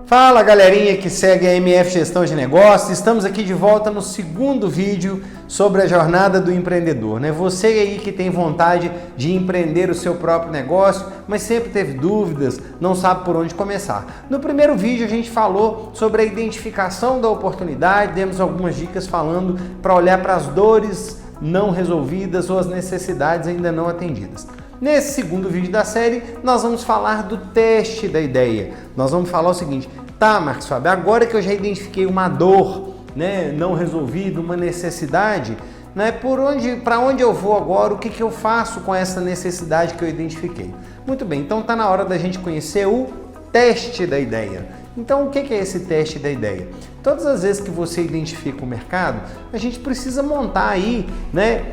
Fala galerinha que segue a MF Gestão de Negócios, estamos aqui de volta no segundo vídeo sobre a jornada do empreendedor, né? Você aí que tem vontade de empreender o seu próprio negócio, mas sempre teve dúvidas, não sabe por onde começar. No primeiro vídeo a gente falou sobre a identificação da oportunidade, demos algumas dicas falando para olhar para as dores não resolvidas ou as necessidades ainda não atendidas. Nesse segundo vídeo da série, nós vamos falar do teste da ideia. Nós vamos falar o seguinte: tá, Marcos Fábio, agora que eu já identifiquei uma dor, né, não resolvida, uma necessidade, né, para onde eu vou agora, o que eu faço com essa necessidade que eu identifiquei? Muito bem, então tá na hora da gente conhecer o teste da ideia. Então, o que é esse teste da ideia? Todas as vezes que você identifica o mercado, a gente precisa montar aí, né,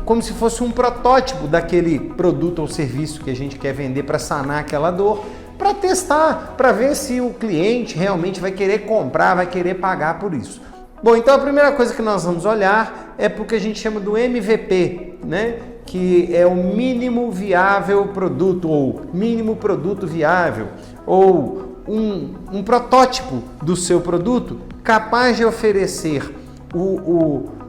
como se fosse um protótipo daquele produto ou serviço que a gente quer vender para sanar aquela dor, para testar, para ver se o cliente realmente vai querer comprar, vai querer pagar por isso. Bom, então a primeira coisa que nós vamos olhar é porque a gente chama do MVP, né, que é o mínimo viável produto, ou mínimo produto viável, ou um protótipo do seu produto capaz de oferecer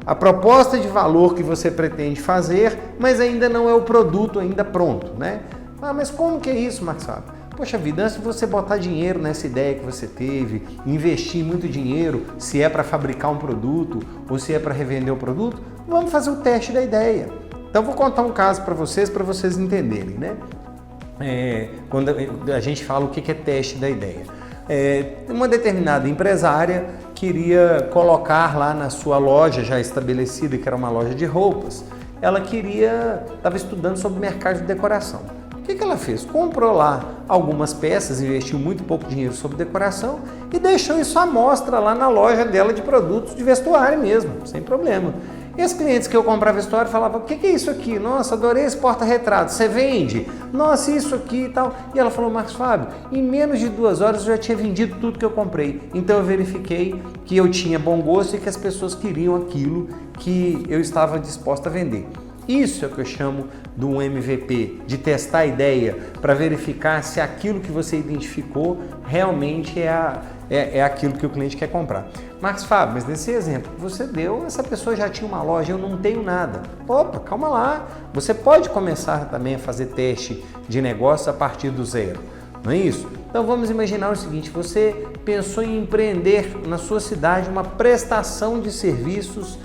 a proposta de valor que você pretende fazer, mas ainda não é o produto ainda pronto, né? Ah, mas como que é isso, Marcos Fábio? Poxa vida, antes de você botar dinheiro nessa ideia que você teve, investir muito dinheiro, se é para fabricar um produto ou se é para revender o produto, vamos fazer o teste da ideia. Então vou contar um caso para vocês entenderem, né? Quando a gente fala o que é teste da ideia. Uma determinada empresária queria colocar lá na sua loja já estabelecida, que era uma loja de roupas, ela estava estudando sobre mercado de decoração. O que ela fez? Comprou lá algumas peças, investiu muito pouco dinheiro sobre decoração e deixou isso à mostra lá na loja dela de produtos de vestuário mesmo, sem problema. E os clientes que eu comprava vestuário falavam: o que é isso aqui? Nossa, adorei esse porta-retrato, você vende? Nossa, isso aqui e tal. E ela falou: Marcos Fábio, em menos de 2 horas eu já tinha vendido tudo que eu comprei. Então eu verifiquei que eu tinha bom gosto e que as pessoas queriam aquilo que eu estava disposto a vender. Isso é o que eu chamo de um MVP, de testar a ideia, para verificar se aquilo que você identificou realmente é aquilo que o cliente quer comprar. Marcos Fábio, mas nesse exemplo que você deu, essa pessoa já tinha uma loja, eu não tenho nada. Opa, calma lá, você pode começar também a fazer teste de negócio a partir do zero, não é isso? Então vamos imaginar o seguinte: você pensou em empreender na sua cidade uma prestação de serviços,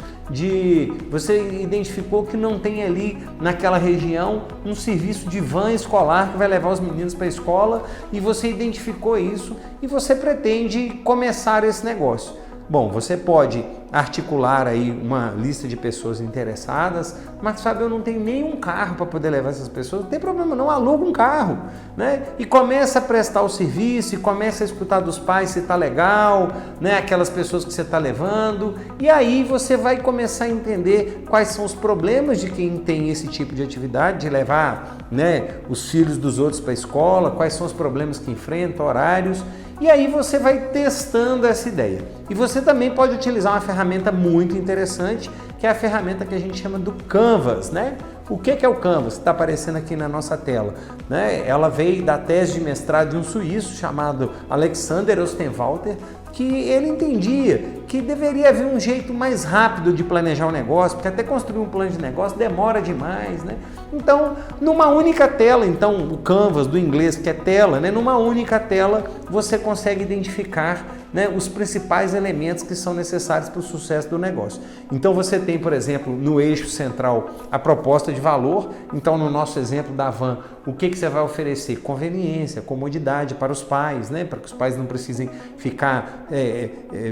você identificou que não tem ali naquela região um serviço de van escolar que vai levar os meninos para a escola, e você identificou isso e você pretende começar esse negócio. Bom, você pode articular aí uma lista de pessoas interessadas. Marcos Fábio, eu não tenho nenhum carro para poder levar essas pessoas. Não tem problema não, aluga um carro, né? E começa a prestar o serviço, e começa a escutar dos pais se está legal, né? Aquelas pessoas que você está levando. E aí você vai começar a entender quais são os problemas de quem tem esse tipo de atividade, de levar, né, os filhos dos outros para a escola, quais são os problemas que enfrenta, horários. E aí você vai testando essa ideia. E você também pode utilizar uma ferramenta muito interessante, que é a ferramenta que a gente chama do Canvas, né? O que é o Canvas? Está aparecendo aqui na nossa tela, né? Ela veio da tese de mestrado de um suíço chamado Alexander Ostenwalder, que ele entendia que deveria haver um jeito mais rápido de planejar um negócio, porque até construir um plano de negócio demora demais, né? Então, numa única tela, então o Canvas do inglês, que é tela, né? Numa única tela você consegue identificar, né, os principais elementos que são necessários para o sucesso do negócio. Então você tem, por exemplo, no eixo central a proposta de valor. Então, no nosso exemplo da van, o que você vai oferecer? Conveniência, comodidade para os pais, né, para que os pais não precisem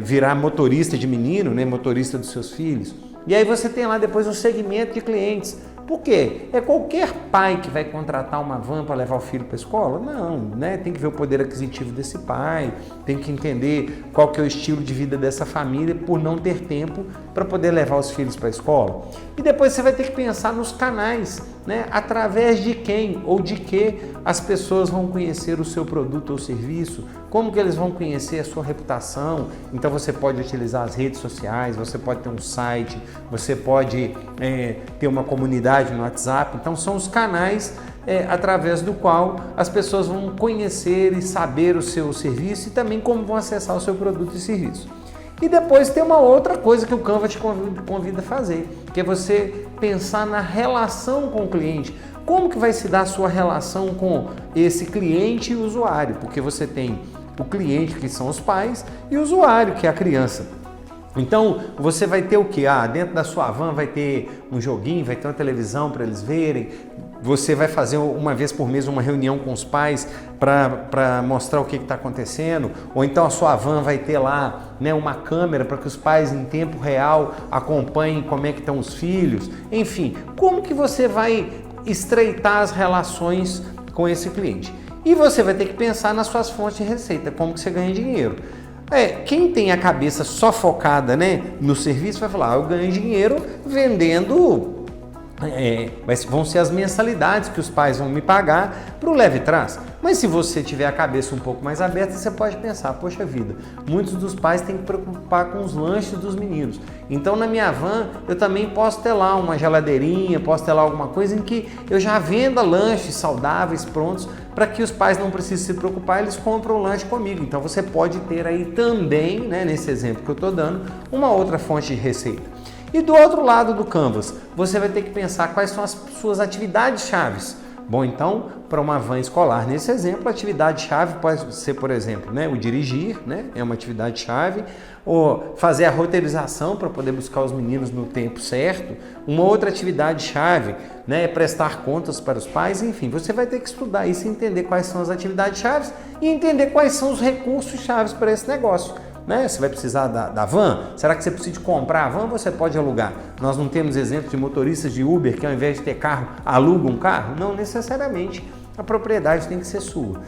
virar motorista de menino, né, motorista dos seus filhos. E aí você tem lá depois o segmento de clientes. Por quê? É qualquer pai que vai contratar uma van para levar o filho para a escola? Não, né? Tem que ver o poder aquisitivo desse pai, tem que entender qual que é o estilo de vida dessa família por não ter tempo para poder levar os filhos para a escola. E depois você vai ter que pensar nos canais, né? Através de quem ou de que as pessoas vão conhecer o seu produto ou serviço, como que eles vão conhecer a sua reputação. Então você pode utilizar as redes sociais, você pode ter um site, você pode ter uma comunidade no WhatsApp. Então são os canais através do qual as pessoas vão conhecer e saber o seu serviço e também como vão acessar o seu produto e serviço. E depois tem uma outra coisa que o Canva te convida a fazer, que é você pensar na relação com o cliente. Como que vai se dar a sua relação com esse cliente e usuário? Porque você tem o cliente, que são os pais, e o usuário, que é a criança. Então, você vai ter o quê? Dentro da sua van vai ter um joguinho, vai ter uma televisão para eles verem. Você vai fazer uma vez por mês uma reunião com os pais para mostrar o que está acontecendo. Ou então a sua van vai ter lá, né, uma câmera para que os pais em tempo real acompanhem como é que estão os filhos. Enfim, como que você vai estreitar as relações com esse cliente? E você vai ter que pensar nas suas fontes de receita, como que você ganha dinheiro. Quem tem a cabeça só focada, né, no serviço vai falar, eu ganho dinheiro vendendo, vão ser as mensalidades que os pais vão me pagar para o leve e traz. Mas se você tiver a cabeça um pouco mais aberta, você pode pensar, poxa vida, muitos dos pais têm que preocupar com os lanches dos meninos. Então na minha van eu também posso ter lá uma geladeirinha, posso ter lá alguma coisa em que eu já venda lanches saudáveis prontos para que os pais não precisem se preocupar, eles compram o lanche comigo. Então você pode ter aí também, né, nesse exemplo que eu estou dando, uma outra fonte de receita. E do outro lado do Canvas, você vai ter que pensar quais são as suas atividades chaves. Bom, então, para uma van escolar, nesse exemplo, a atividade-chave pode ser, por exemplo, né, o dirigir, né, é uma atividade-chave, ou fazer a roteirização para poder buscar os meninos no tempo certo. Uma outra atividade-chave, né, é prestar contas para os pais. Enfim, você vai ter que estudar isso e entender quais são as atividades-chaves e entender quais são os recursos-chaves para esse negócio. Você vai precisar da van? Será que você precisa comprar a van? Você pode alugar. Nós não temos exemplo de motoristas de Uber que ao invés de ter carro, alugam um carro? Não necessariamente. A propriedade tem que ser sua.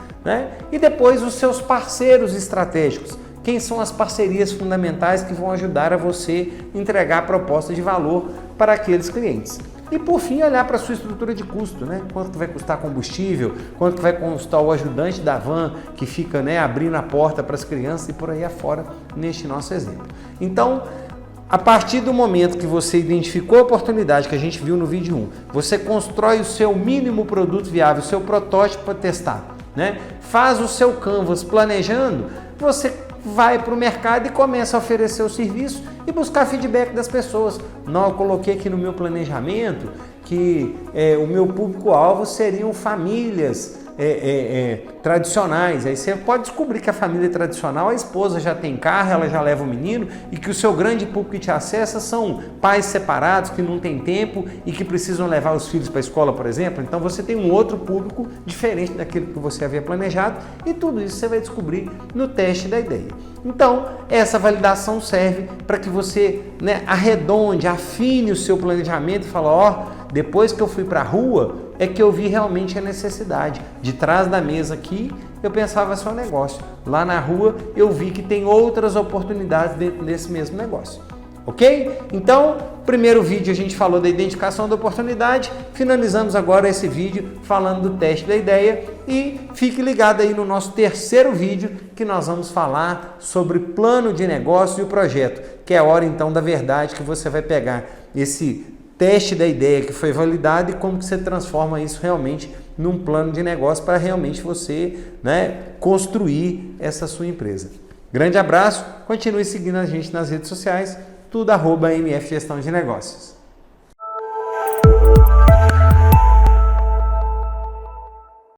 E depois os seus parceiros estratégicos. Quem são as parcerias fundamentais que vão ajudar a você entregar a proposta de valor para aqueles clientes? E por fim, olhar para a sua estrutura de custo, né? Quanto que vai custar combustível, quanto que vai custar o ajudante da van que fica, né, abrindo a porta para as crianças e por aí afora, neste nosso exemplo. Então, a partir do momento que você identificou a oportunidade que a gente viu no vídeo 1, você constrói o seu mínimo produto viável, o seu protótipo para testar, né? Faz o seu canvas planejando, você vai para o mercado e começa a oferecer o serviço e buscar feedback das pessoas. Não, eu coloquei aqui no meu planejamento que o meu público-alvo seriam famílias tradicionais. Aí você pode descobrir que a família tradicional, a esposa já tem carro, ela já leva o menino e que o seu grande público que te acessa são pais separados que não têm tempo e que precisam levar os filhos para a escola, por exemplo. Então você tem um outro público diferente daquilo que você havia planejado e tudo isso você vai descobrir no teste da ideia. Então essa validação serve para que você, né, arredonde, afine o seu planejamento e fala, depois que eu fui para a rua, é que eu vi realmente a necessidade. De trás da mesa aqui, eu pensava só negócio. Lá na rua, eu vi que tem outras oportunidades dentro desse mesmo negócio. Ok? Então, primeiro vídeo a gente falou da identificação da oportunidade, finalizamos agora esse vídeo falando do teste da ideia e fique ligado aí no nosso terceiro vídeo que nós vamos falar sobre plano de negócio e o projeto, que é a hora então da verdade que você vai pegar esse teste da ideia que foi validado e como que você transforma isso realmente num plano de negócio para realmente você, né, construir essa sua empresa. Grande abraço, continue seguindo a gente nas redes sociais, tudo @MF Gestão de Negócios.